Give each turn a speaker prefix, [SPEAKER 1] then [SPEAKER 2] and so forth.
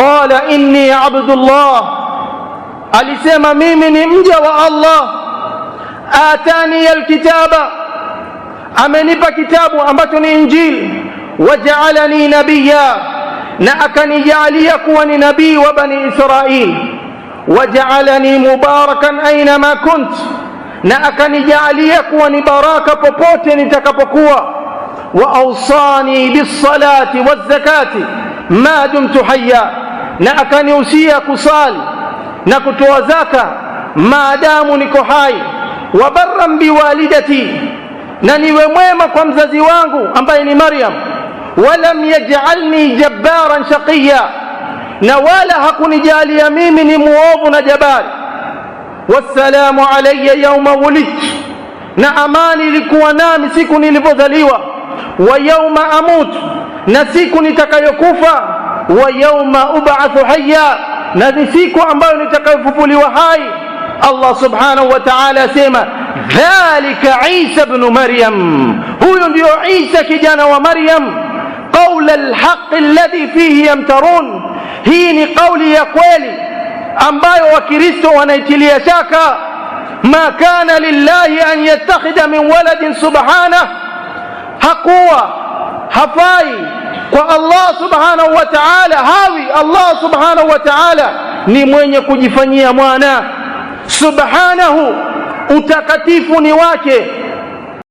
[SPEAKER 1] qala inni abdullah, alisema mimi ni mja wa Allah. Atani alkitaba, amenipa kitabu ambacho ni Injili. Waja'alani nabiyya, na akanijalia kuwa ni nabii wa bani Israil. Waja'alani mubarakan aynama kunt, na akanijalia kuwa ni baraka popote nitakapokuwa. Wa awsani bis-salati waz-zakati ma dumtu hayya, na akanihusia kusali na kutoa zaka maadamu niko hai. Wa barran biwalidati, na niwe mwema kwa mzazi wangu ambaye ni Maryam. Walam yaj'alni jabbaran shaqiyya, na wala hakunijalia mimi ni muovu na jabari. Wassalamu alayya yawma wulidtu, na amani ilikuwa nami siku nilipozaliwa. Wa yawma amutu, na siku nitakayokufa. Wa yawma ub'athu hayya, na siku ambayo nitakayofufuliwa hai. Allah subhanahu wa ta'ala asema dhalika Isa ibn Maryam, huyo ndio Isa kijana wa Maryam. Qawla alhaq alladhi fihi yamtarun, hii ni kauli ya kweli ambayo wakristo wanaitilia shaka. Ma kana lillahi an yattakhidha min waladin subhanahu, hakuwa hafai kwa Allah subhanahu wa ta'ala, hawi Allah subhanahu wa ta'ala ni mwenye kujifanyia mwana. Subhanahu, utakatifu ni wake.